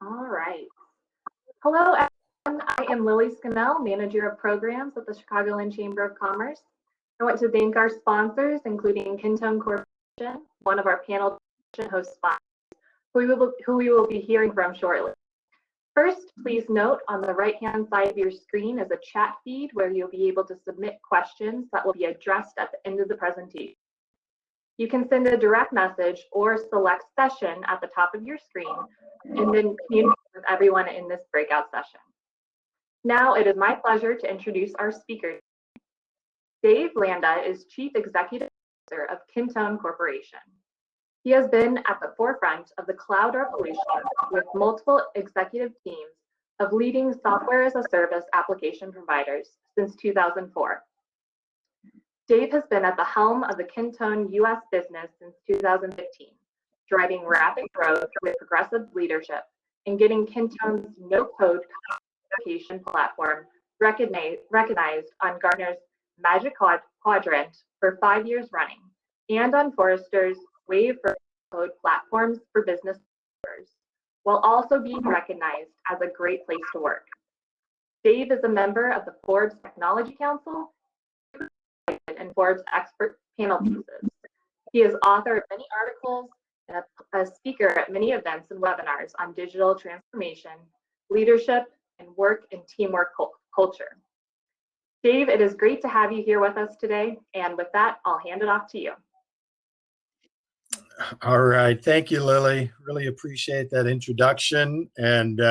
All right. Hello, everyone. I am Lily Scannell, Manager of Programs at the Chicagoland Chamber of Commerce. I want to thank our sponsors, including Kintone Corporation, one of our panel host sponsors, who we will be hearing from shortly. First, please note on the right-hand side of your screen is a chat feed where you'll be able to submit questions that will be addressed at the end of the presentation. You can send a direct message or select session at the top of your screen and then communicate with everyone in this breakout session. Now it is my pleasure to introduce our speaker. Dave Landa is Chief Executive Officer of Kintone Corporation. He has been at the forefront of the cloud revolution with multiple executive teams of leading software as a service application providers since 2004. Dave has been at the helm of the Kintone US business since 2015, driving rapid growth with progressive leadership and getting Kintone's no-code application platform recognized on Gartner's Magic Quadrant for 5 years running and on Forrester's Wave for Code Platforms for Business Developers, while also being recognized as a great place to work. Dave is a member of the Forbes Technology Council and Forbes expert panel pieces. He is author of many articles and a speaker at many events and webinars on digital transformation, leadership, and work and teamwork culture. Dave, it is great to have you here with us today. And with that, I'll hand it off to you. All right. Thank you, Lily. Really appreciate that introduction. And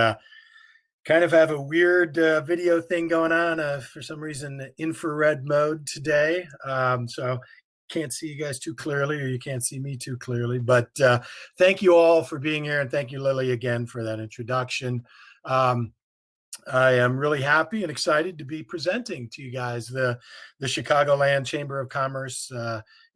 kind of have a weird video thing going on. For some reason, infrared mode today. So can't see you guys too clearly, or you can't see me too clearly. But thank you all for being here. And thank you, Lily, again for that introduction. I am really happy and excited to be presenting to you guys the Chicagoland Chamber of Commerce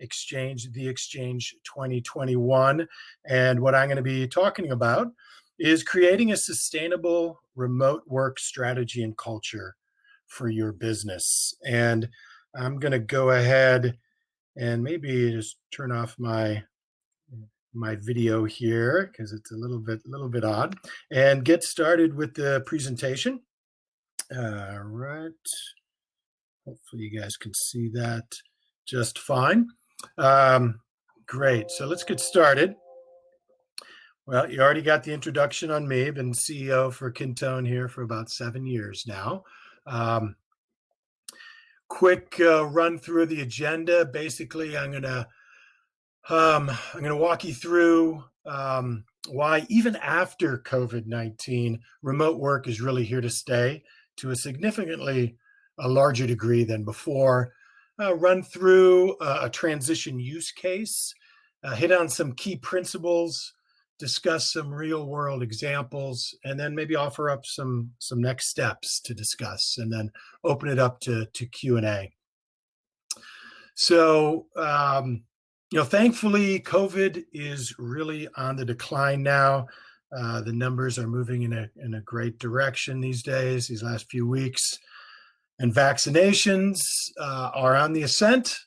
Exchange 2021. And what I'm going to be talking about is creating a sustainable remote work strategy and culture for your business. And I'm going to go ahead and maybe just turn off my video here because it's a little bit odd, and get started with the presentation. All right. Hopefully you guys can see that just fine. Great. So let's get started. Well, you already got the introduction on me. I've been CEO for Kintone here for about 7 years now. Quick run through the agenda. Basically, I'm gonna walk you through why even after COVID-19, remote work is really here to stay to a significantly larger degree than before. Run through a transition use case, hit on some key principles, discuss some real world examples, and then maybe offer up some next steps to discuss, and then open it up to Q&A. So, thankfully, COVID is really on the decline now. The numbers are moving in a great direction these days, these last few weeks. And vaccinations are on the ascent,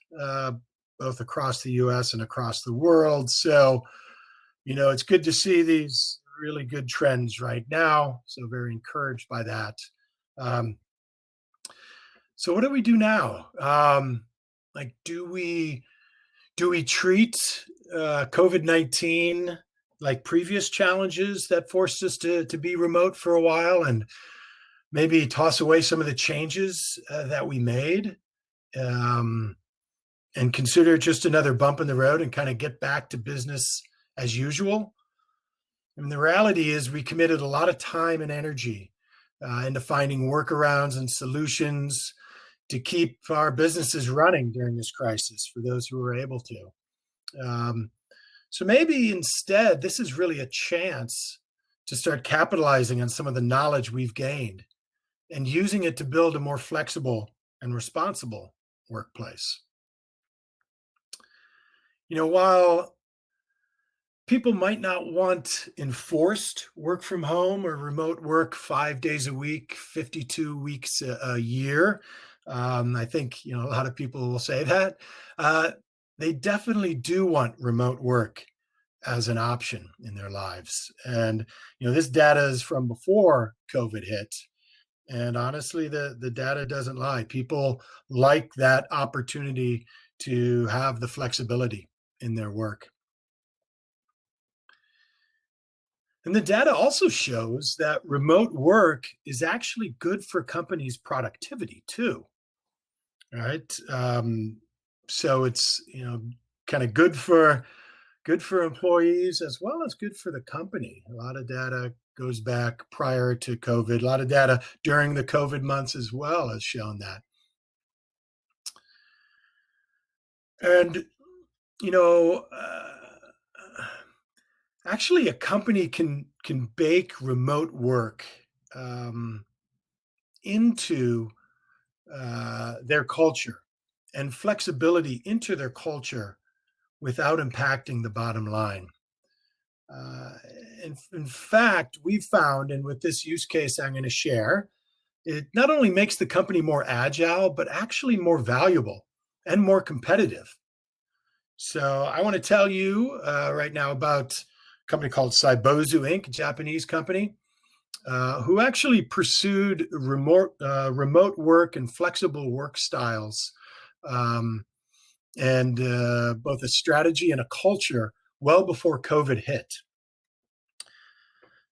both across the US and across the world. So, it's good to see these really good trends right now. So very encouraged by that. So what do we do now? Do we treat COVID-19 like previous challenges that forced us to be remote for a while, and maybe toss away some of the changes that we made, and consider it just another bump in the road and kind of get back to business as usual? I mean, the reality is we committed a lot of time and energy into finding workarounds and solutions to keep our businesses running during this crisis for those who were able to. So maybe instead, this is really a chance to start capitalizing on some of the knowledge we've gained and using it to build a more flexible and responsible workplace. While people might not want enforced work from home or remote work 5 days a week, 52 weeks a year, I think a lot of people will say that. They definitely do want remote work as an option in their lives. And, this data is from before COVID hit. And honestly, the data doesn't lie. People like that opportunity to have the flexibility in their work. And the data also shows that remote work is actually good for companies' productivity too, right? So it's kind of good for employees as well as good for the company. A lot of data goes back prior to COVID. A lot of data during the COVID months as well has shown that. And you know, actually, a company can bake remote work um, into their culture and flexibility into their culture without impacting the bottom line. Uh, in fact, we've found, and with this use case I'm going to share, it not only makes the company more agile, but actually more valuable and more competitive. So I want to tell you right now about a company called Saibozu Inc., a Japanese company, who actually pursued remote work and flexible work styles, um, and both a strategy and a culture well before COVID hit.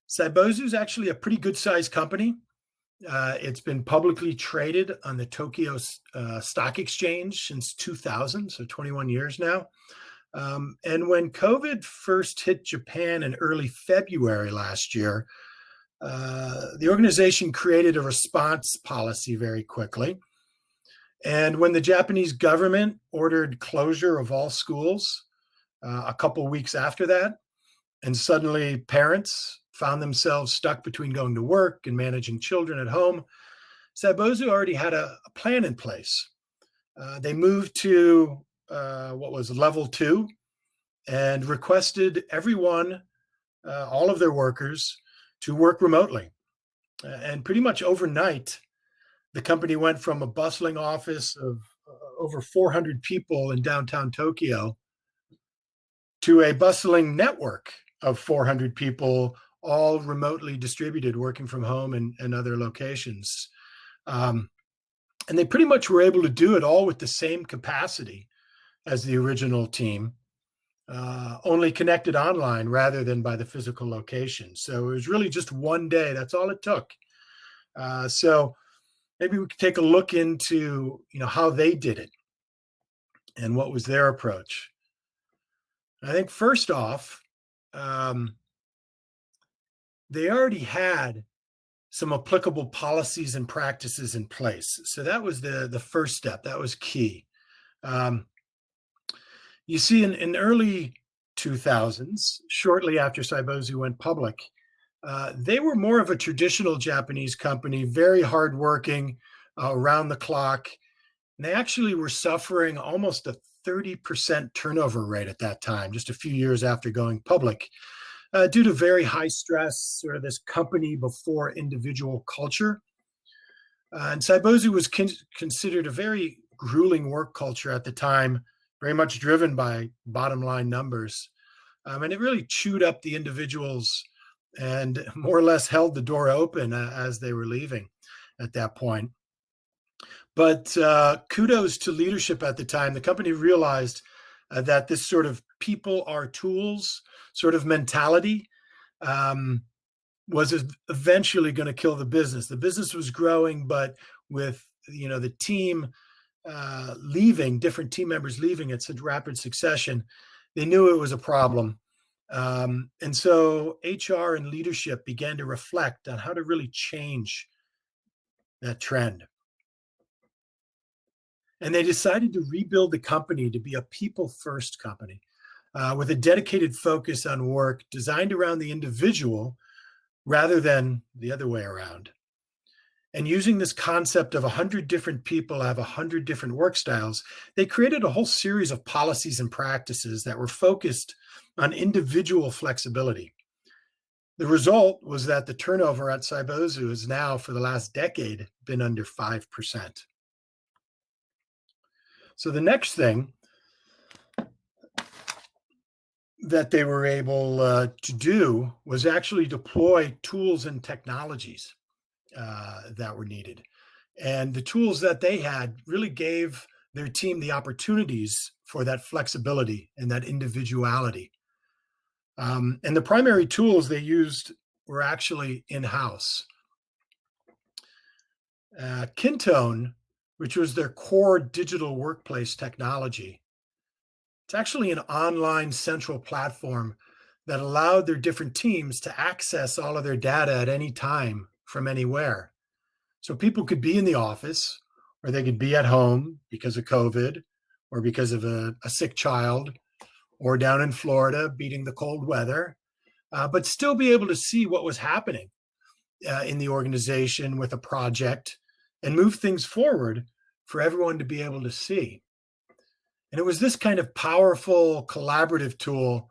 Saibozu is actually a pretty good sized company. It's been publicly traded on the Tokyo Stock Exchange since 2000, so 21 years now. And when COVID first hit Japan in early February last year, the organization created a response policy very quickly. And when the Japanese government ordered closure of all schools a couple weeks after that, and suddenly parents found themselves stuck between going to work and managing children at home, Saibozu already had a plan in place. They moved to what was level 2 and requested everyone, all of their workers, to work remotely. And pretty much overnight, the company went from a bustling office of over 400 people in downtown Tokyo to a bustling network of 400 people, all remotely distributed, working from home and other locations. And they pretty much were able to do it all with the same capacity as the original team, only connected online rather than by the physical location. So it was really just one day. That's all it took. So maybe we could take a look into how they did it and what was their approach. I think first off, they already had some applicable policies and practices in place. So that was the first step. That was key. You see, in early 2000s, shortly after Saibozu went public, they were more of a traditional Japanese company, very hardworking, around the clock. And they actually were suffering almost a 30% turnover rate at that time, just a few years after going public, due to very high stress, sort of this company before individual culture. And Saibozu was considered a very grueling work culture at the time, very much driven by bottom line numbers. And it really chewed up the individuals and more or less held the door open as they were leaving at that point. But kudos to leadership at the time. The company realized that this sort of people are tools sort of mentality was eventually going to kill the business. The business was growing, but with the team leaving, different team members leaving at such rapid succession, they knew it was a problem. And so HR and leadership began to reflect on how to really change that trend. And they decided to rebuild the company to be a people-first company with a dedicated focus on work designed around the individual rather than the other way around. And using this concept of 100 different people have 100 different work styles, they created a whole series of policies and practices that were focused on individual flexibility. The result was that the turnover at Saibozu has now, for the last decade, been under 5%. So the next thing that they were able to do was actually deploy tools and technologies that were needed. And the tools that they had really gave their team the opportunities for that flexibility and that individuality. And the primary tools they used were actually in-house. Kintone, which was their core digital workplace technology, it's actually an online central platform that allowed their different teams to access all of their data at any time from anywhere. So people could be in the office, or they could be at home because of COVID, or because of a sick child, or down in Florida beating the cold weather, but still be able to see what was happening in the organization with a project and move things forward for everyone to be able to see. And it was this kind of powerful collaborative tool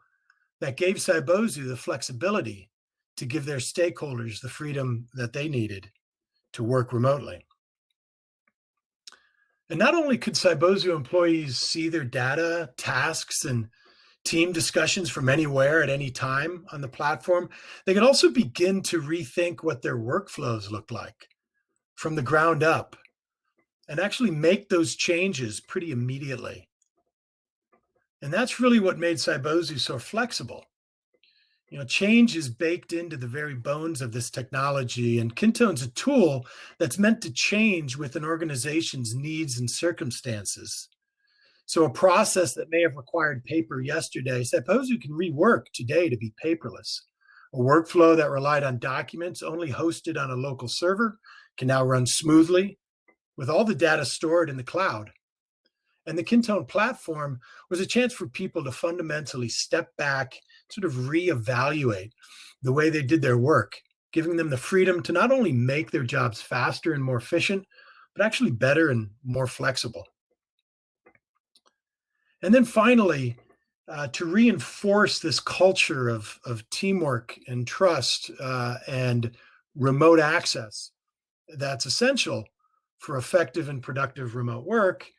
that gave Saibozu the flexibility to give their stakeholders the freedom that they needed to work remotely. And not only could Saibozu employees see their data, tasks, and team discussions from anywhere at any time on the platform, they could also begin to rethink what their workflows look like from the ground up and actually make those changes pretty immediately. And that's really what made Saibozu so flexible. Change is baked into the very bones of this technology, and Kintone's a tool that's meant to change with an organization's needs and circumstances. So a process that may have required paper yesterday, Saibozu can rework today to be paperless. A workflow that relied on documents only hosted on a local server can now run smoothly with all the data stored in the cloud. And the Kintone platform was a chance for people to fundamentally step back, sort of reevaluate the way they did their work, giving them the freedom to not only make their jobs faster and more efficient, but actually better and more flexible. And then finally, to reinforce this culture of teamwork and trust and remote access that's essential for effective and productive remote work,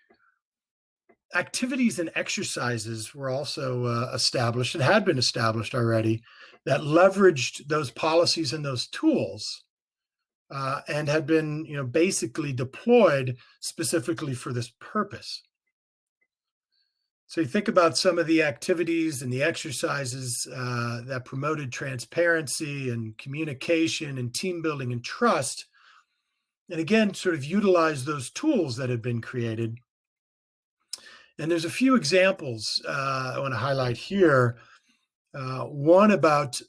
activities and exercises were also established and had been established already that leveraged those policies and those tools and had been basically deployed specifically for this purpose. So you think about some of the activities and the exercises that promoted transparency and communication and team building and trust, and again, sort of utilize those tools that had been created. And there's a few examples I want to highlight here. One about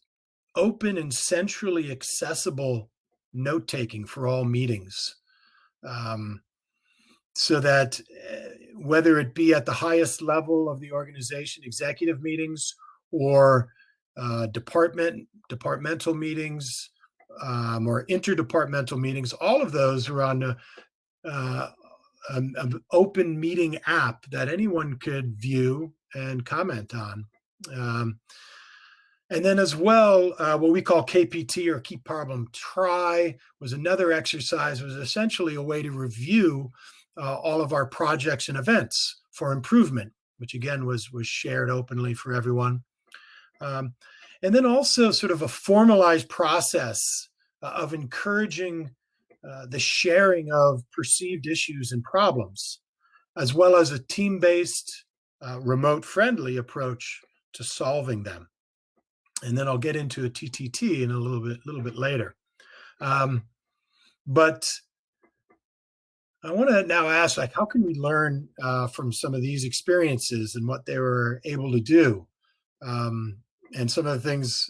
open and centrally accessible note-taking for all meetings. So that whether it be at the highest level of the organization, executive meetings, or departmental meetings, or interdepartmental meetings, all of those are on an open meeting app that anyone could view and comment on. And then as well, what we call KPT, or Keep Problem Try, was another exercise. It was essentially a way to review all of our projects and events for improvement, which again was shared openly for everyone. And then also sort of a formalized process of encouraging the sharing of perceived issues and problems, as well as a team-based, remote-friendly approach to solving them. And then I'll get into a TTT in a little bit later. But I want to now ask, how can we learn from some of these experiences and what they were able to do? And some of the things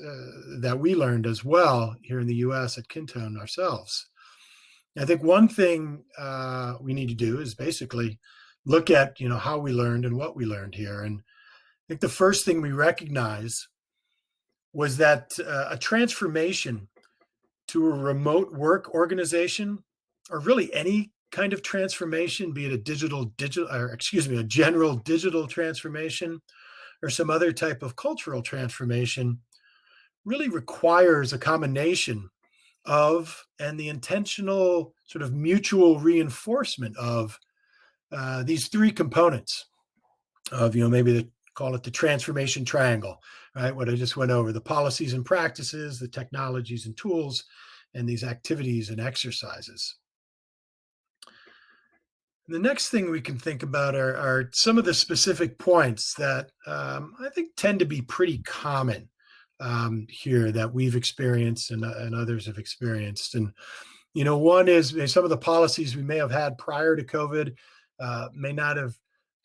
that we learned as well here in the US at Kintone ourselves. I think one thing we need to do is basically look at, how we learned and what we learned here. And I think the first thing we recognize was that a transformation to a remote work organization, or really any kind of transformation, be it a general digital transformation or some other type of cultural transformation, really requires a combination of and the intentional sort of mutual reinforcement of these three components of maybe the call it the transformation triangle, right? What I just went over, the policies and practices, the technologies and tools, and these activities and exercises. The next thing we can think about are some of the specific points that I think tend to be pretty common here that we've experienced and others have experienced. And, one is some of the policies we may have had prior to COVID may not have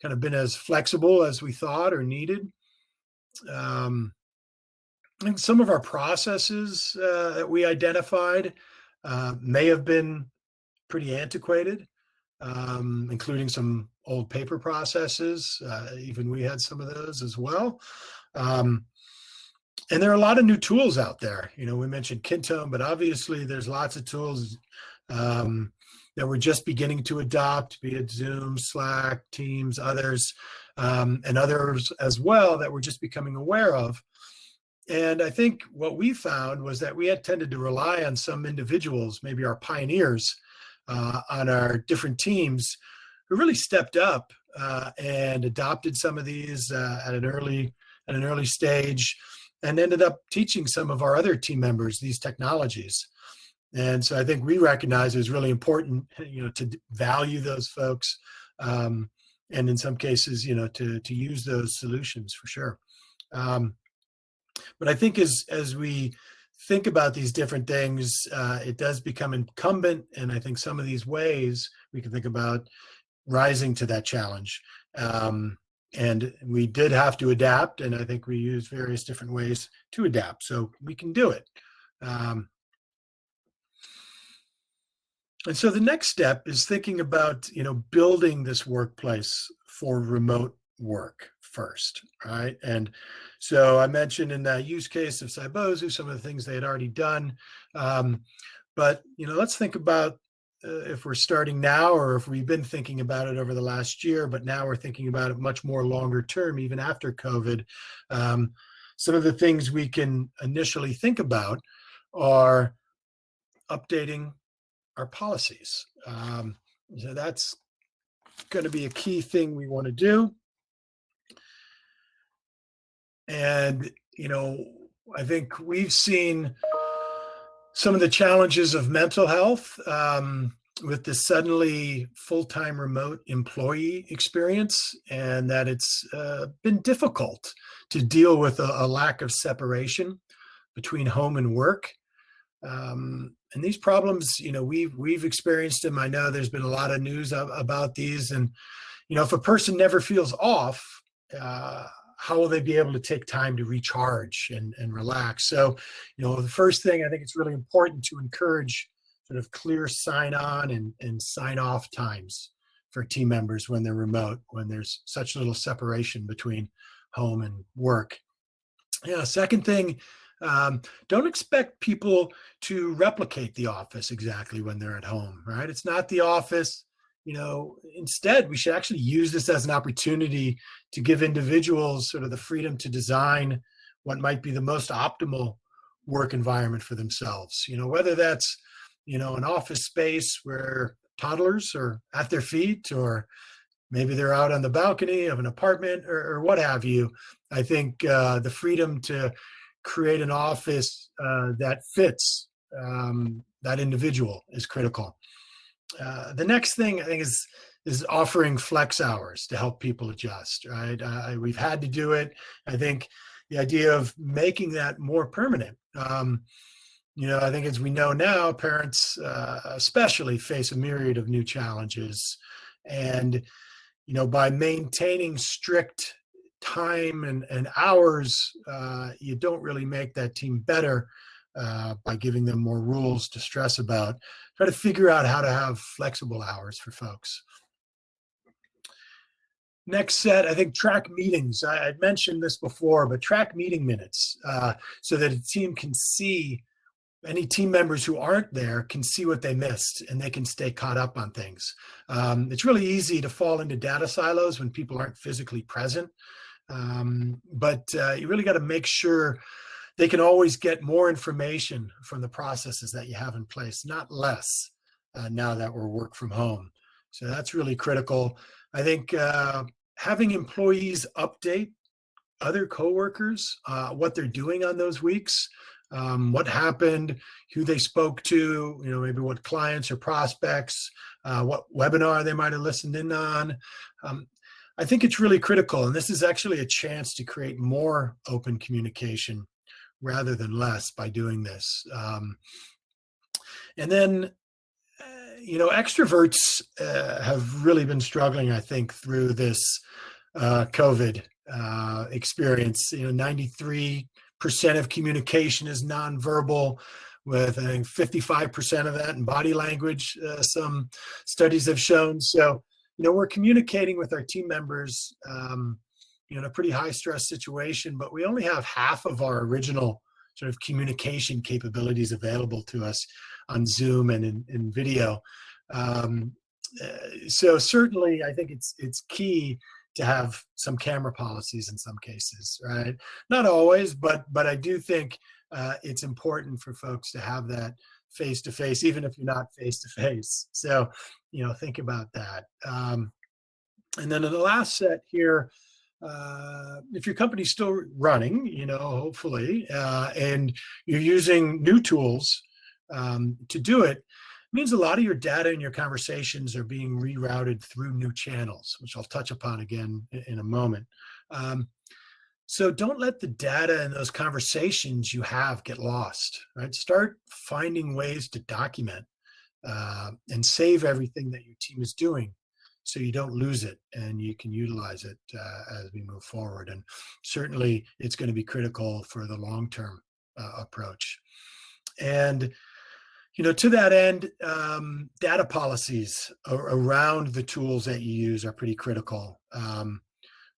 kind of been as flexible as we thought or needed. And some of our processes that we identified may have been pretty antiquated, including some old paper processes. Even we had some of those as well. And there are a lot of new tools out there. We mentioned Kintone, but obviously there's lots of tools that we're just beginning to adopt, be it Zoom, Slack, Teams, others, and others as well that we're just becoming aware of. And I think what we found was that we had tended to rely on some individuals, maybe our pioneers on our different teams, who really stepped up and adopted some of these at an early stage, and ended up teaching some of our other team members these technologies. And so I think we recognize it was really important, to value those folks, and in some cases, to use those solutions for sure. But I think as we think about these different things, it does become incumbent, and I think some of these ways we can think about rising to that challenge. And we did have to adapt, and I think we use various different ways to adapt, so we can do it. And so the next step is thinking about, building this workplace for remote work first, right? And so I mentioned in that use case of Cybozu some of the things they had already done. But, let's think about if we're starting now, or if we've been thinking about it over the last year, but now we're thinking about it much more longer term, even after COVID. Some of the things we can initially think about are updating our policies. So that's going to be a key thing we want to do. And, I think we've seen some of the challenges of mental health with the suddenly full-time remote employee experience, and that it's been difficult to deal with a lack of separation between home and work. And these problems, we've experienced them. I know there's been a lot of news about these. And, if a person never feels off, how will they be able to take time to recharge and relax? So, the first thing, I think it's really important to encourage sort of clear sign on and sign off times for team members when they're remote, when there's such little separation between home and work. Second thing, don't expect people to replicate the office exactly when they're at home, right? It's not the office. Instead, we should actually use this as an opportunity to give individuals sort of the freedom to design what might be the most optimal work environment for themselves. Whether that's, an office space where toddlers are at their feet, or maybe they're out on the balcony of an apartment, or what have you. I think the freedom to create an office that fits that individual is critical. The next thing I think is offering flex hours to help people adjust, right? We've had to do it. I think the idea of making that more permanent. I think as we know now, parents especially face a myriad of new challenges. And, by maintaining strict time and hours, you don't really make that team better by giving them more rules to stress about. Try to figure out how to have flexible hours for folks. Next set, I think track meetings. I'd mentioned this before, but track meeting minutes so that a team can see, any team members who aren't there can see what they missed, and they can stay caught up on things. It's really easy to fall into data silos when people aren't physically present, but you really got to make sure they can always get more information from the processes that you have in place, not less, now that we're work from home. So that's really critical. I think having employees update other coworkers, what they're doing on those weeks, what happened, who they spoke to, maybe what clients or prospects, what webinar they might have listened in on. I think it's really critical, and this is actually a chance to create more open communication rather than less by doing this. And then, extroverts have really been struggling, I think, through this COVID experience. 93% of communication is nonverbal, with I think 55% of that in body language, some studies have shown. So, we're communicating with our team members in a pretty high stress situation, but we only have half of our original sort of communication capabilities available to us on Zoom and in video. So certainly I think it's key to have some camera policies in some cases, right? Not always, but I do think it's important for folks to have that face-to-face, even if you're not face-to-face. So, think about that. And then in the last set here, if your company's still running, hopefully, and you're using new tools to do it, means a lot of your data and your conversations are being rerouted through new channels, which I'll touch upon again in a moment. So don't let the data and those conversations you have get lost, right? Start finding ways to document and save everything that your team is doing, so you don't lose it and you can utilize it as we move forward. And certainly it's going to be critical for the long-term approach. And, to that end, data policies around the tools that you use are pretty critical.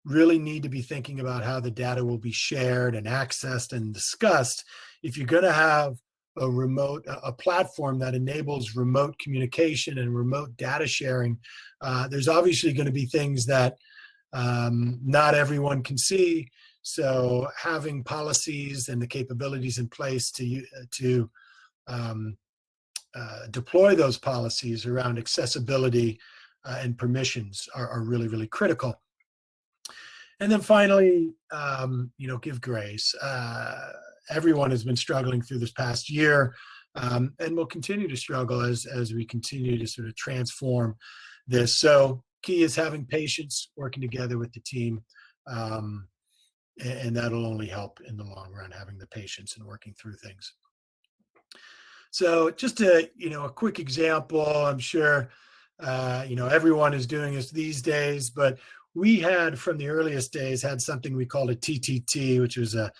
Really need to be thinking about how the data will be shared and accessed and discussed. If you're going to have a platform that enables remote communication and remote data sharing, there's obviously going to be things that not everyone can see. So having policies and the capabilities in place to deploy those policies around accessibility and permissions are really, really critical. And then finally, give grace. Everyone has been struggling through this past year, and will continue to struggle as we continue to sort of transform this. So key is having patience, working together with the team, and that'll only help in the long run, having the patience and working through things. So just a quick example, I'm sure everyone is doing this these days, but we had from the earliest days had something we called a TTT, which was a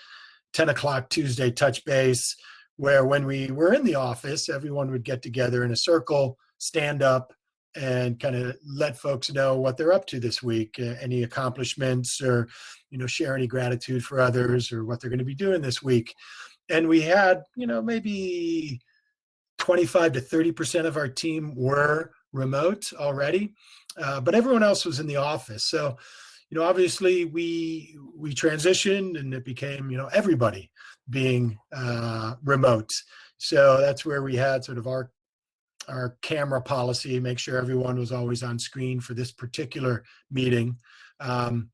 10 o'clock Tuesday touch base, where when we were in the office, everyone would get together in a circle, stand up, and kind of let folks know what they're up to this week, any accomplishments, or share any gratitude for others, or what they're going to be doing this week. And we had maybe 25 to 30% of our team were remote already, but everyone else was in the office. So obviously we transitioned, and it became everybody being remote. So that's where we had sort of our camera policy, make sure everyone was always on screen for this particular meeting. And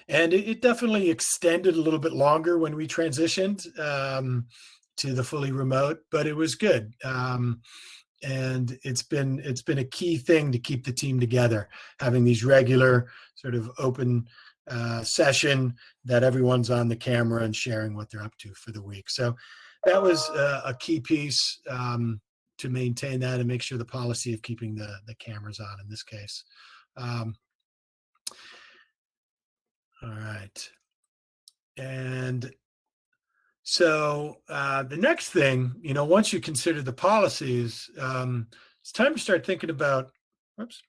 it definitely extended a little bit longer when we transitioned to the fully remote, but it was good. And it's been a key thing to keep the team together, having these regular sort of open session that everyone's on the camera and sharing what they're up to for the week. So that was a key piece to maintain that and make sure the policy of keeping the cameras on in this case. All right. And so the next thing, once you consider the policies, it's time to start thinking about, whoops.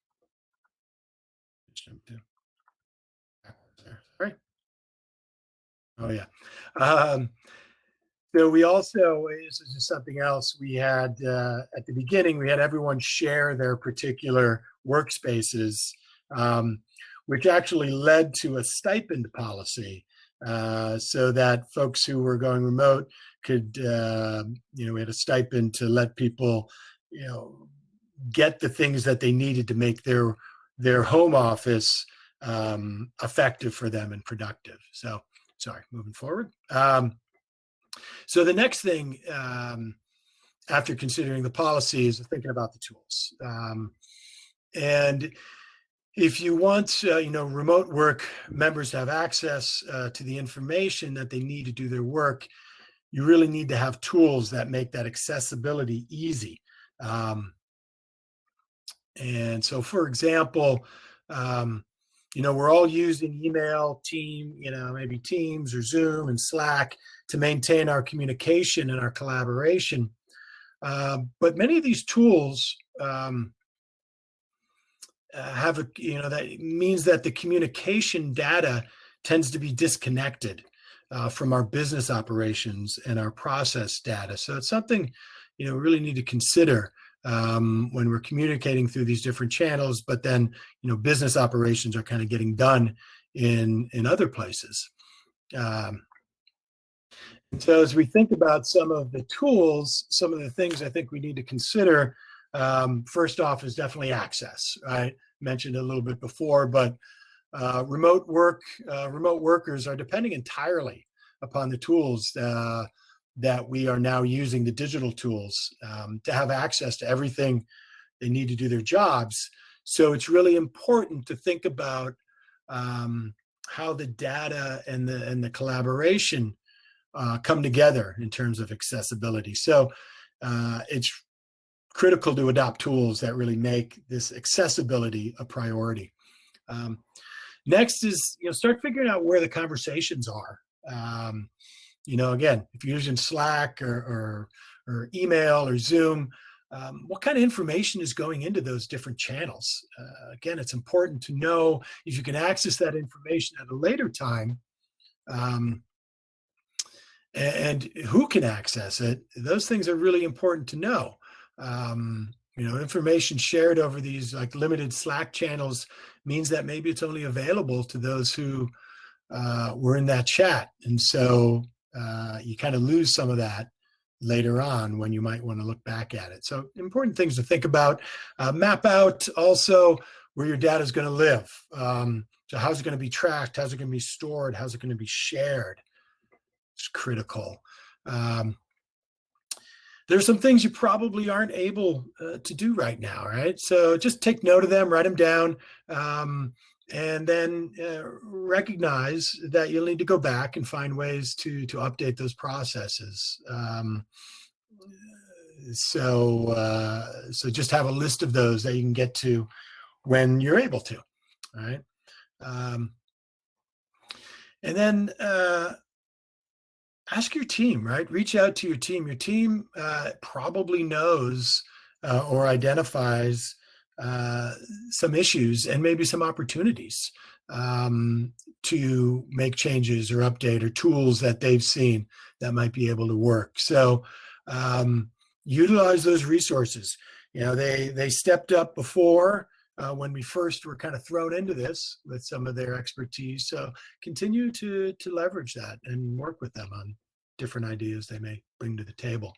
Sorry. Oh yeah. So we also, this is just something else we had at the beginning, we had everyone share their particular workspaces, which actually led to a stipend policy. So that folks who were going remote could, we had a stipend to let people, get the things that they needed to make their home office effective for them and productive. So, sorry, moving forward. So the next thing, after considering the policy, is thinking about the tools. And if you want, remote work members to have access to the information that they need to do their work, you really need to have tools that make that accessibility easy. And so, for example, we're all using email, maybe Teams or Zoom and Slack to maintain our communication and our collaboration. But many of these tools that means that the communication data tends to be disconnected from our business operations and our process data. So it's something, we really need to consider when we're communicating through these different channels, but then, business operations are kind of getting done in other places. And so as we think about some of the tools, some of the things I think we need to consider, first off is definitely access. I mentioned a little bit before, but remote workers are depending entirely upon the tools that we are now using, the digital tools, to have access to everything they need to do their jobs. So it's really important to think about how the data and the collaboration come together in terms of accessibility. So it's critical to adopt tools that really make this accessibility a priority. Next is, start figuring out where the conversations are. Again, if you're using Slack or email or Zoom, what kind of information is going into those different channels? Again, it's important to know if you can access that information at a later time, and who can access it. Those things are really important to know. Information shared over these like limited Slack channels means that maybe it's only available to those who were in that chat. And so you kind of lose some of that later on when you might want to look back at it. So important things to think about. Map out also where your data is going to live. So how's it going to be tracked? How's it going to be stored? How's it going to be shared? It's critical. There's some things you probably aren't able to do right now, right? So just take note of them, write them down, and then recognize that you'll need to go back and find ways to update those processes. So just have a list of those that you can get to when you're able to, all right? And then ask your team, right? Reach out to your team. Your team probably knows or identifies some issues and maybe some opportunities to make changes or update, or tools that they've seen that might be able to work. So utilize those resources. They stepped up before when we first were kind of thrown into this with some of their expertise. So continue to leverage that and work with them on different ideas they may bring to the table.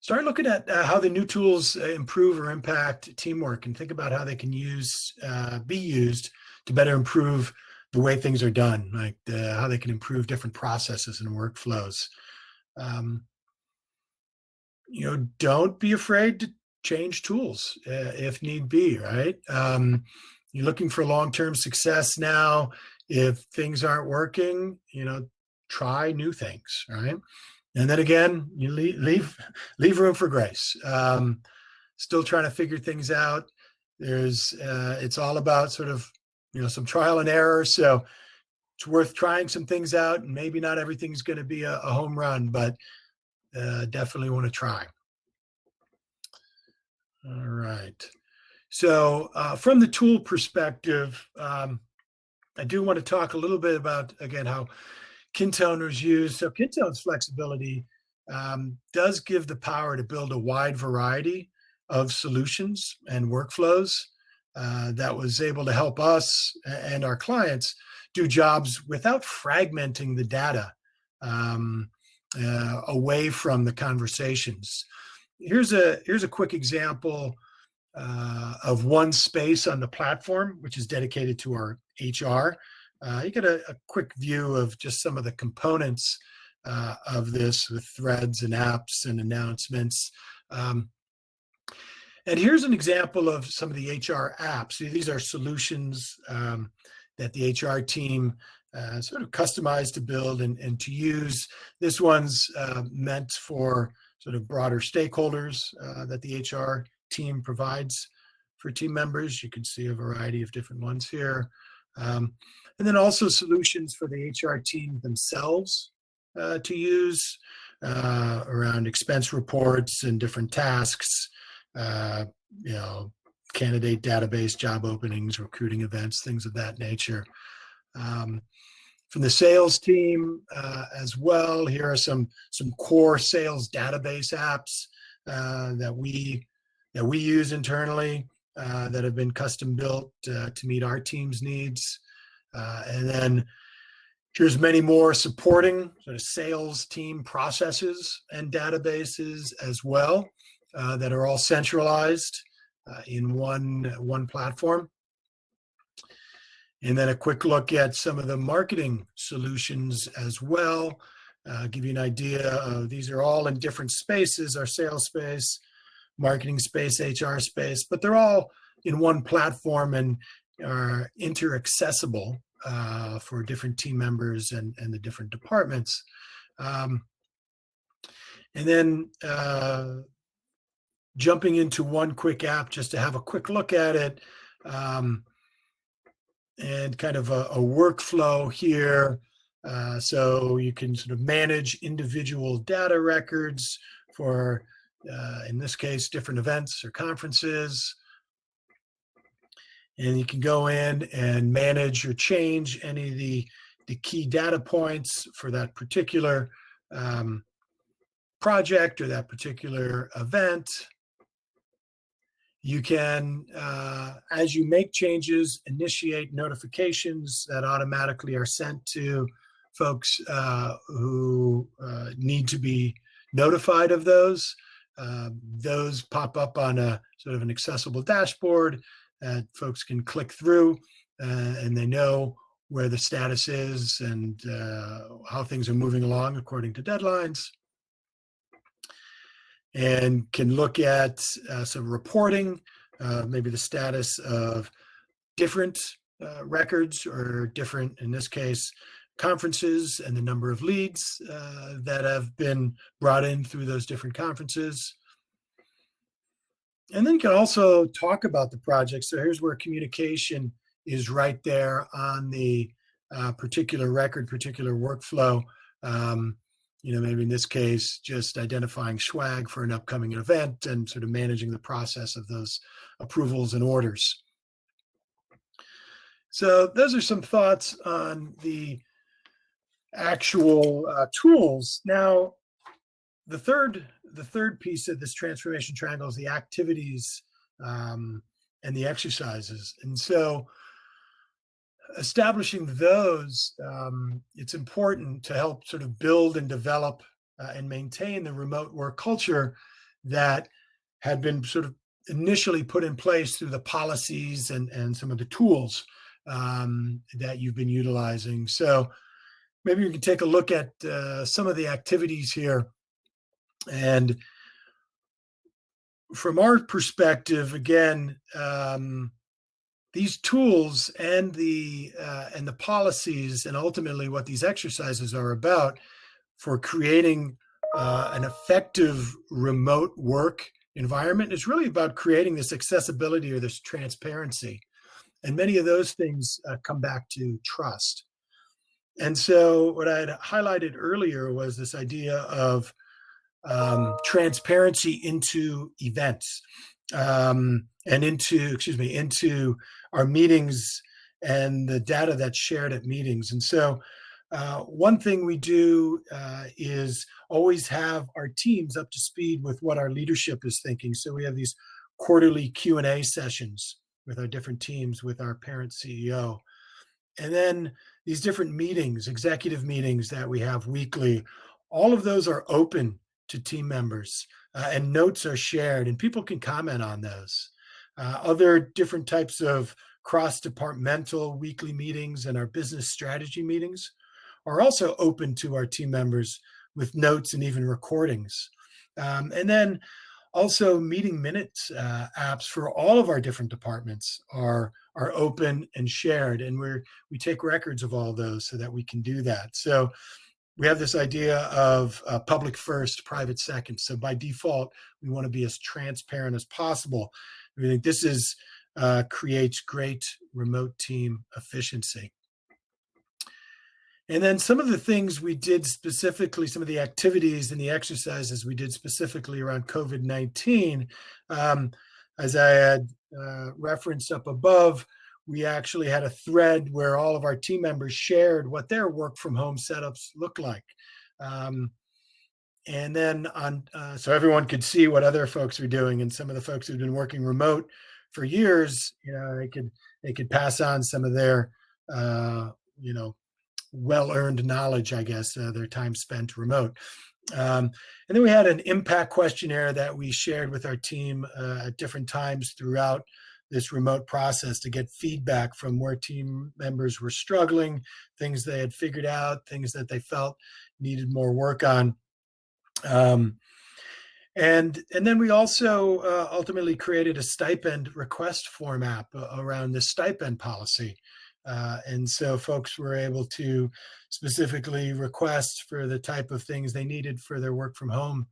Start looking at how the new tools improve or impact teamwork, and think about how they can be used to better improve the way things are done, like how they can improve different processes and workflows. Don't be afraid to change tools if need be, right? You're looking for long-term success now. If things aren't working, try new things, right? And then again, you leave room for grace. Still trying to figure things out. It's all about sort of, some trial and error. So it's worth trying some things out, and maybe not everything's going to be a home run, but definitely want to try. All right. So from the tool perspective, I do want to talk a little bit about, again, how Kintone is used. So Kintone's flexibility does give the power to build a wide variety of solutions and workflows that was able to help us and our clients do jobs without fragmenting the data away from the conversations. Here's a quick example of one space on the platform, which is dedicated to our HR. You get a quick view of just some of the components of this with threads and apps and announcements. And here's an example of some of the HR apps. These are solutions that the HR team sort of customized to build and to use. This one's meant for sort of broader stakeholders that the HR team provides for team members. You can see a variety of different ones here. And then also solutions for the HR team themselves to use around expense reports and different tasks, candidate database, job openings, recruiting events, things of that nature. From the sales team as well, here are some core sales database apps that we use internally that have been custom built to meet our team's needs. And then here's many more supporting sort of sales team processes and databases as well that are all centralized in one platform. And then a quick look at some of the marketing solutions as well. Give you an idea of, these are all in different spaces: our sales space, marketing space, HR space, but they're all in one platform and are interaccessible for different team members and the different departments. And then jumping into one quick app just to have a quick look at it, and kind of a workflow here. So you can sort of manage individual data records for, in this case, different events or conferences. And you can go in and manage or change any of the key data points for that particular project or that particular event. You can, as you make changes, initiate notifications that automatically are sent to folks who need to be notified of those. Those pop up on a sort of an accessible dashboard that folks can click through, and they know where the status is and how things are moving along according to deadlines. And can look at some reporting, maybe the status of different records or different, in this case, conferences and the number of leads that have been brought in through those different conferences. And then you can also talk about the project. So here's where communication is right there on the particular record, particular workflow. Maybe in this case, just identifying swag for an upcoming event and sort of managing the process of those approvals and orders. So those are some thoughts on the actual tools. Now, the third piece of this transformation triangle is the activities and the exercises. And so establishing those, it's important to help sort of build and develop and maintain the remote work culture that had been sort of initially put in place through the policies and some of the tools that you've been utilizing. So maybe we can take a look at some of the activities here. And from our perspective, again, these tools and the policies and ultimately what these exercises are about for creating an effective remote work environment is really about creating this accessibility or this transparency. And many of those things come back to trust. And so what I had highlighted earlier was this idea of transparency into events and into our meetings and the data that's shared at meetings. And so one thing we do is always have our teams up to speed with what our leadership is thinking. So we have these quarterly Q&A sessions with our different teams, with our parent CEO. And then these different meetings, executive meetings that we have weekly, all of those are open to team members and notes are shared and people can comment on those. Other different types of cross-departmental weekly meetings and our business strategy meetings are also open to our team members with notes and even recordings. And then also meeting minutes apps for all of our different departments are open and shared, and we take records of all those so that we can do that. So we have this idea of public first, private second. So by default, we want to be as transparent as possible. We think this creates great remote team efficiency. And then some of the things we did specifically, some of the activities and the exercises we did specifically around COVID-19, as I had referenced up above, we actually had a thread where all of our team members shared what their work from home setups looked like. And then so everyone could see what other folks were doing, and some of the folks who've been working remote for years, they could pass on some of their, well-earned knowledge, I guess, their time spent remote. And then we had an impact questionnaire that we shared with our team at different times throughout this remote process to get feedback from where team members were struggling, things they had figured out, things that they felt needed more work on. And then we also ultimately created a stipend request form app around the stipend policy. And so folks were able to specifically request for the type of things they needed for their work from home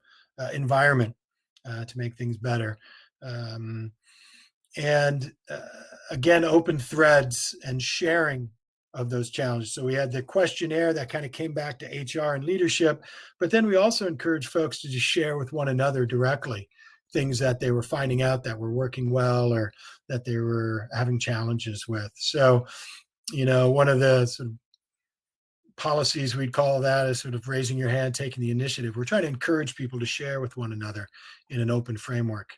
environment to make things better. And again, open threads and sharing of those challenges. So we had the questionnaire that kind of came back to HR and leadership, but then we also encouraged folks to just share with one another directly things that they were finding out that were working well or that they were having challenges with. So, one of the sort of policies we'd call that is sort of raising your hand, taking the initiative. We're trying to encourage people to share with one another in an open framework.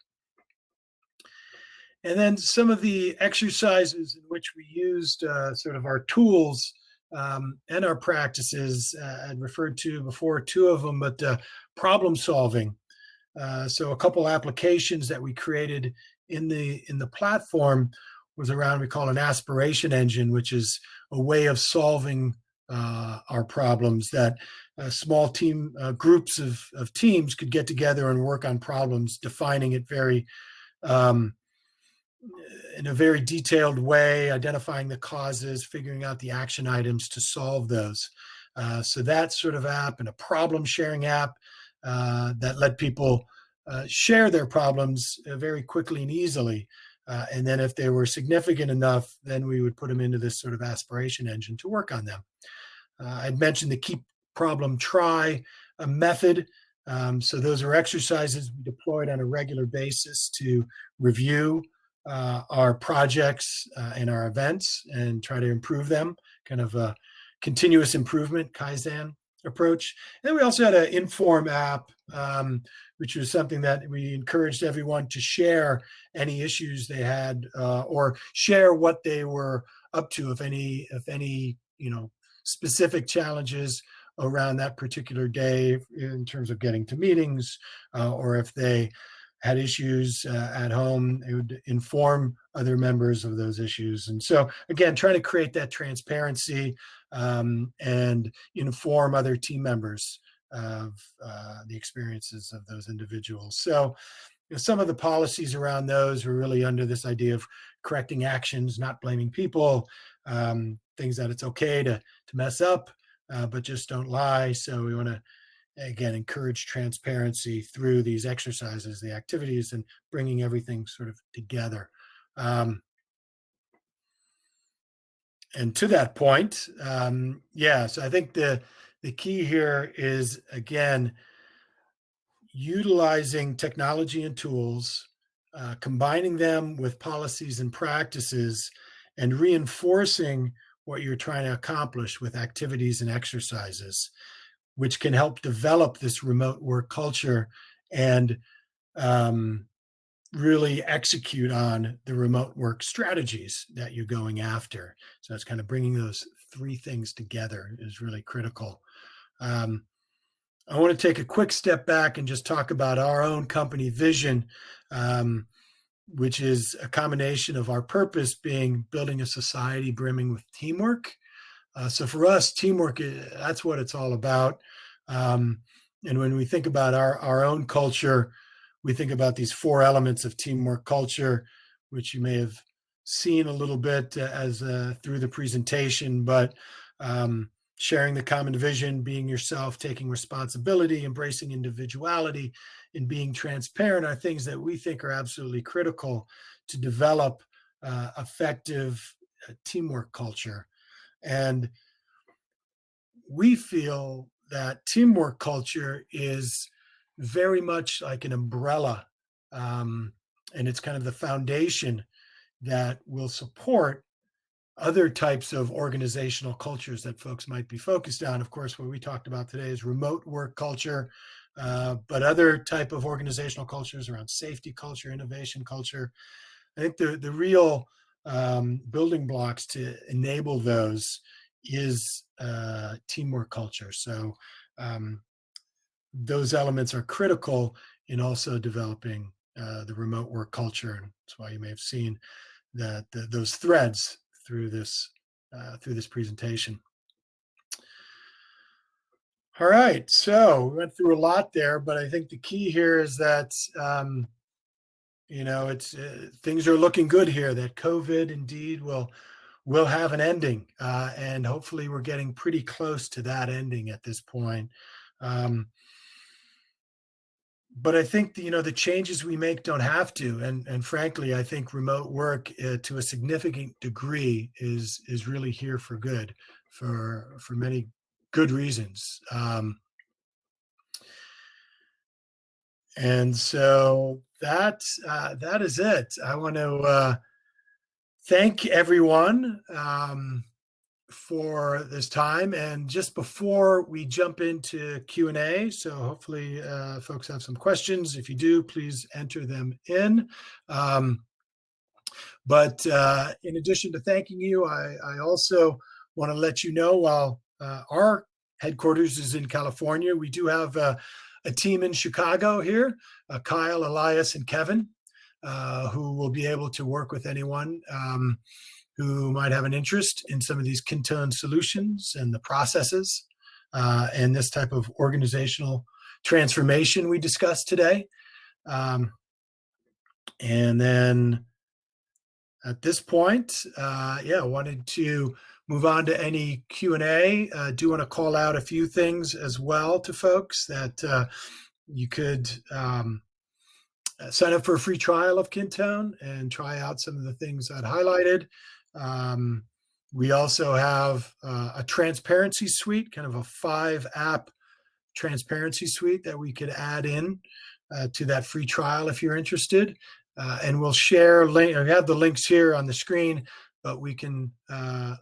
And then some of the exercises in which we used sort of our tools and our practices. I'd referred to before two of them, but problem solving. So a couple applications that we created in the platform was around, we call an aspiration engine, which is a way of solving our problems that small team groups of teams could get together and work on problems, defining it in a very detailed way, identifying the causes, figuring out the action items to solve those. So that sort of app, and a problem sharing app that let people share their problems very quickly and easily. And then if they were significant enough, then we would put them into this sort of aspiration engine to work on them. I'd mentioned the keep problem try method. So those are exercises we deployed on a regular basis to review our projects and our events and try to improve them, kind of a continuous improvement, Kaizen approach. And then we also had an Inform app, which was something that we encouraged everyone to share any issues they had or share what they were up to, if any, specific challenges around that particular day in terms of getting to meetings, or if they had issues at home, it would inform other members of those issues. And so, again, trying to create that transparency and inform other team members of the experiences of those individuals. So, some of the policies around those were really under this idea of correcting actions, not blaming people, things that it's okay to mess up, but just don't lie. So we want to, again, encourage transparency through these exercises, the activities, and bringing everything sort of together. And to that point, so I think the key here is, again, utilizing technology and tools, combining them with policies and practices, and reinforcing what you're trying to accomplish with activities and exercises, which can help develop this remote work culture and really execute on the remote work strategies that you're going after. So it's kind of bringing those three things together is really critical. I want to take a quick step back and just talk about our own company vision. which is a combination of our purpose being building a society brimming with teamwork. So for us, teamwork, that's what it's all about. And when we think about our own culture, we think about these four elements of teamwork culture, which you may have seen a little bit as through the presentation, but sharing the common vision, being yourself, taking responsibility, embracing individuality, and being transparent are things that we think are absolutely critical to develop effective teamwork culture. And we feel that teamwork culture is very much like an umbrella, and it's kind of the foundation that will support other types of organizational cultures that folks might be focused on. Of course, what we talked about today is remote work culture, but other type of organizational cultures around safety culture, innovation culture. I think the real building blocks to enable those is teamwork culture. So those elements are critical in also developing the remote work culture. And that's why you may have seen that those threads through this presentation. All right, so we went through a lot there, but I think the key here is that it's things are looking good here. That COVID indeed will have an ending, and hopefully we're getting pretty close to that ending at this point. But I think the changes we make don't have to, and frankly, I think remote work to a significant degree is really here for good, for many good reasons. And so that is it. I want to thank everyone for this time. And just before we jump into Q&A, so hopefully folks have some questions. If you do, please enter them in. But in addition to thanking you, I also want to let you know, while our headquarters is in California, we do have a team in Chicago here, Kyle, Elias, and Kevin, who will be able to work with anyone who might have an interest in some of these Kintone solutions and the processes and this type of organizational transformation we discussed today. And then at this point, I wanted to move on to any Q&A. Do want to call out a few things as well to folks that you could sign up for a free trial of Kintone and try out some of the things I'd highlighted. We also have a transparency suite, kind of a 5-app transparency suite that we could add in to that free trial if you're interested. And we'll share we have the links here on the screen, but we can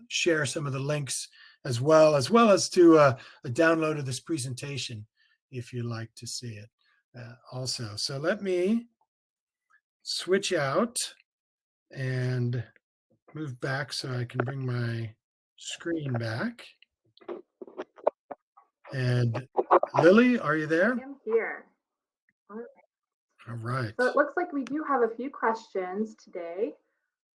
share some of the links as well as to a download of this presentation if you'd like to see it also. So let me switch out and move back so I can bring my screen back. And Lily, are you there? I am here. All right. So it looks like we do have a few questions today.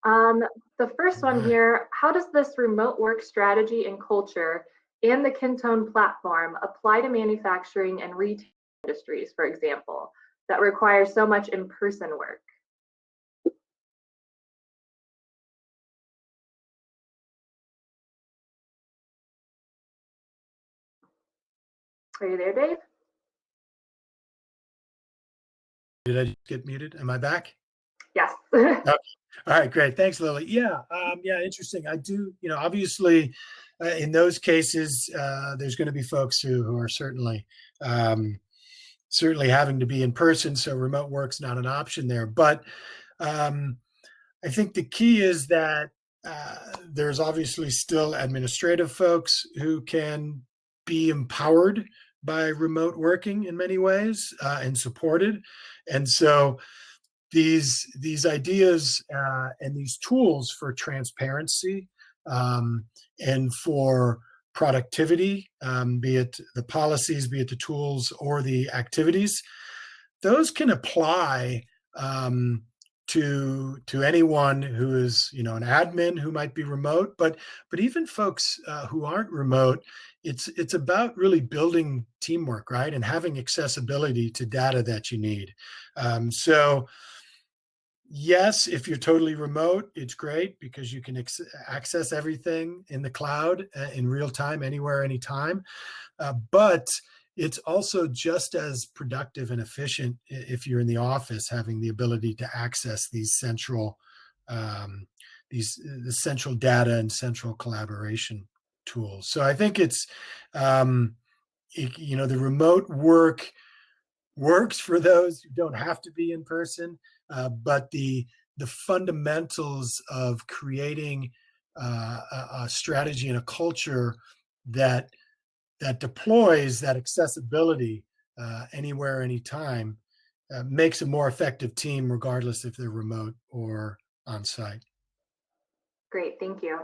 The first one here, how does this remote work strategy and culture and the Kintone platform apply to manufacturing and retail industries, for example, that require so much in-person work? Are you there, Dave? Did I just get muted? Am I back? Yes. Okay. All right, great. Thanks, Lily. Yeah, interesting. I do, obviously, in those cases, there's going to be folks who are certainly having to be in person, so remote work's not an option there. But I think the key is that there's obviously still administrative folks who can be empowered by remote working in many ways and supported. And so these ideas and these tools for transparency and for productivity, be it the policies, be it the tools or the activities, those can apply to anyone who is, an admin who might be remote, but even folks who aren't remote. It's about really building teamwork, right, and having accessibility to data that you need. So yes, if you're totally remote, it's great because you can access everything in the cloud in real time, anywhere, anytime. But it's also just as productive and efficient if you're in the office, having the ability to access these um, the central data and central collaboration tools. So I think the remote work works for those who don't have to be in person, but the fundamentals of creating a strategy and a culture that deploys that accessibility anywhere, anytime, makes a more effective team, regardless if they're remote or on site. Great, thank you.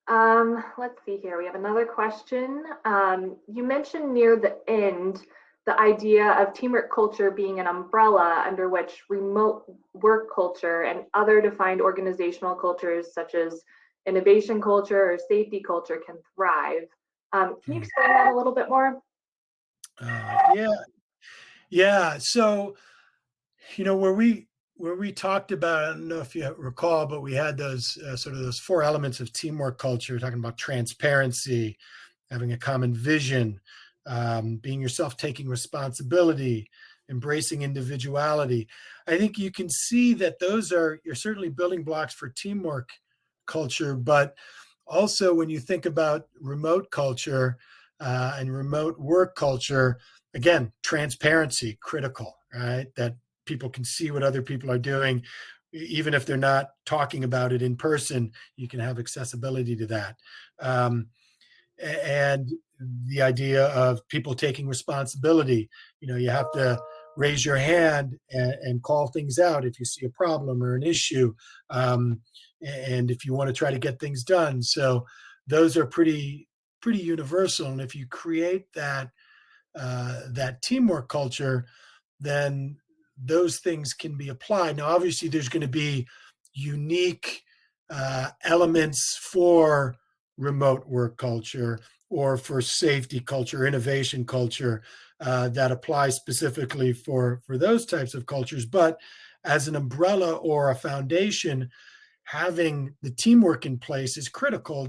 Let's see here. We have another question. You mentioned near the end the idea of teamwork culture being an umbrella under which remote work culture and other defined organizational cultures such as innovation culture or safety culture can thrive. Can you explain that a little bit more? Yeah, yeah. So where we talked about, I don't know if you recall, but we had those sort of those four elements of teamwork culture, talking about transparency, having a common vision, being yourself, taking responsibility, embracing individuality. I think you can see that you're certainly building blocks for teamwork culture, but also when you think about remote culture and remote work culture, again, transparency, critical, right? That people can see what other people are doing. Even if they're not talking about it in person, you can have accessibility to that. And the idea of people taking responsibility. You have to raise your hand and call things out if you see a problem or an issue, and if you want to try to get things done. So those are pretty universal. And if you create that teamwork culture, then those things can be applied. Now, obviously, there's going to be unique elements for remote work culture or for safety culture, innovation culture, that apply specifically for those types of cultures. But as an umbrella or a foundation, having the teamwork in place is critical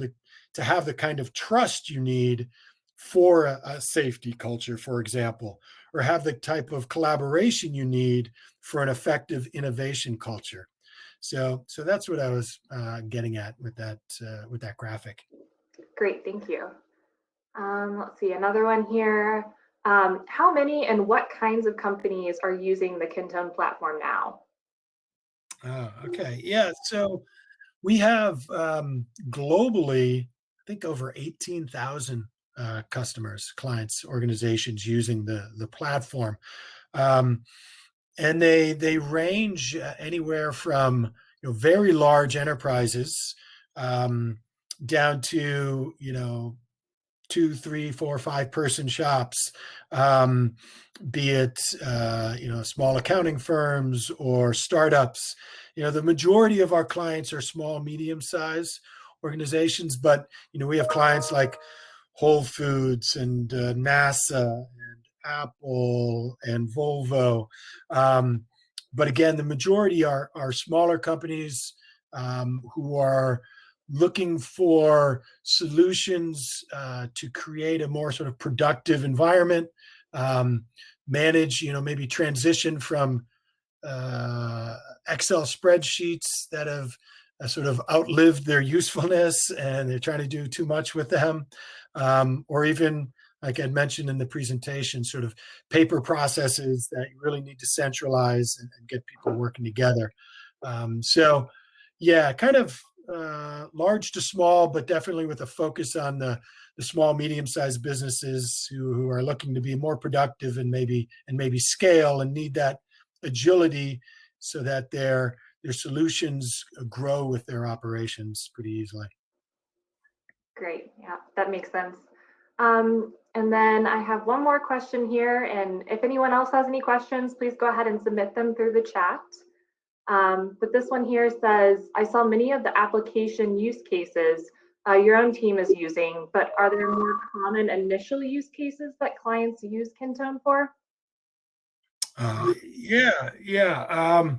to have the kind of trust you need for a safety culture, for example, or have the type of collaboration you need for an effective innovation culture. So that's what I was getting at with that graphic. Great, thank you. Let's see, another one here. How many and what kinds of companies are using the Kintone platform now? Okay, yeah. So we have globally, I think, over 18,000 customers, clients, organizations using the platform. Um, and they range anywhere from very large enterprises, um, down to 2, 3, 4, 5 person shops, um, be it small accounting firms or startups. The majority of our clients are small, medium size organizations, but we have clients like Whole Foods and NASA and Apple and Volvo. Um, but again, the majority are smaller companies who are looking for solutions to create a more sort of productive environment, um, manage, maybe transition from Excel spreadsheets that have sort of outlived their usefulness and they're trying to do too much with them, or even, like I mentioned in the presentation, sort of paper processes that you really need to centralize and get people working together. So, yeah, kind of large to small, but definitely with a focus on the small, medium-sized businesses who are looking to be more productive and maybe scale and need that agility so that their solutions grow with their operations pretty easily. Great, yeah, that makes sense. And then I have one more question here, and if anyone else has any questions, please go ahead and submit them through the chat. But this one here says, I saw many of the application use cases your own team is using, but are there more common initial use cases that clients use Kintone for? Yeah.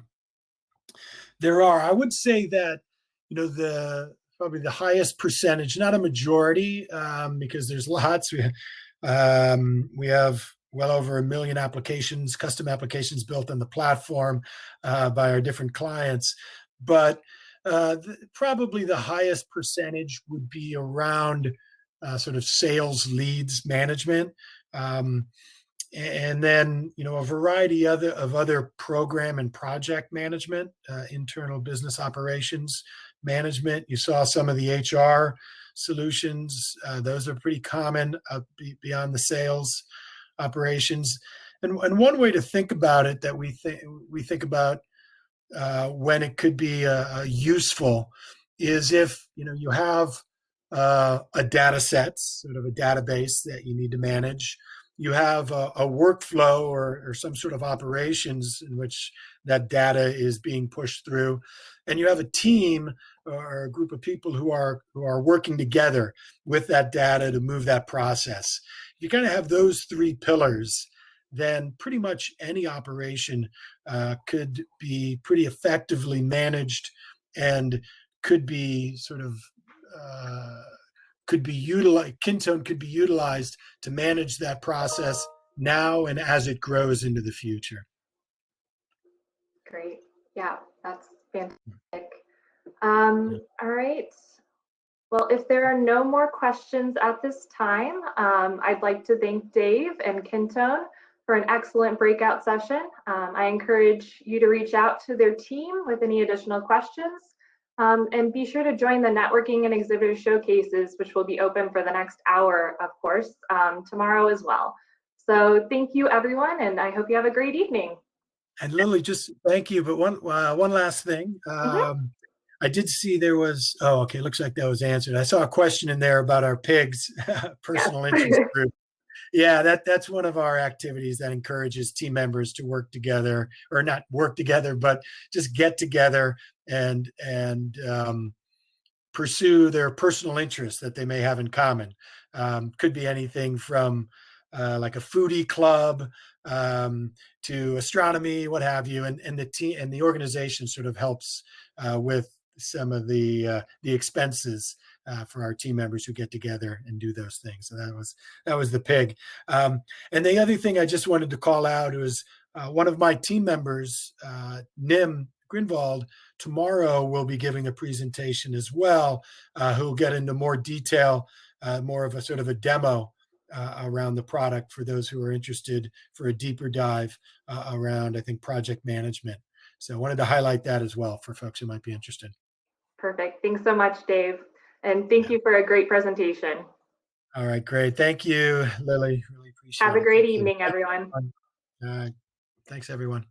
There are. I would say that, the probably the highest percentage, not a majority, because there's lots. We have well over 1 million applications, custom applications built on the platform by our different clients. But probably the highest percentage would be around sort of sales leads management. Um, and then a variety of other program and project management, internal business operations management. You saw some of the HR solutions; those are pretty common beyond the sales operations. And one way to think about it that we think about when it could be useful is if you have a data set, sort of a database that you need to manage. You have a workflow or some sort of operations in which that data is being pushed through, and you have a team or a group of people who are working together with that data to move that process. You kind of have those three pillars, then pretty much any operation could be pretty effectively managed and could be sort of could be utilized. Kintone could be utilized to manage that process now and as it grows into the future. Great. Yeah, that's fantastic. Yeah. All right. Well, if there are no more questions at this time, I'd like to thank Dave and Kintone for an excellent breakout session. I encourage you to reach out to their team with any additional questions. And be sure to join the networking and exhibitor showcases, which will be open for the next hour, of course, tomorrow as well. So thank you, everyone, and I hope you have a great evening. And Lily, just thank you. But one last thing. Mhm. I did see there was, oh, okay, looks like that was answered. I saw a question in there about our pigs personal interest Yes. group. Yeah, that's one of our activities that encourages team members to work together, or not work together, but just get together and pursue their personal interests that they may have in common. Could be anything from like a foodie club to astronomy, what have you, and the team and the organization sort of helps with some of the expenses for our team members who get together and do those things. So that was the pig. And the other thing I just wanted to call out was one of my team members, Nim Grinvald, tomorrow will be giving a presentation as well, who'll get into more detail, more of a sort of a demo around the product for those who are interested for a deeper dive around, I think, project management. So I wanted to highlight that as well for folks who might be interested. Perfect. Thanks so much, Dave. And thank Yeah. you for a great presentation. All right, great. Thank you, Lily. Really Have appreciate a it. great Thank you. evening, everyone. Uh, thanks, everyone.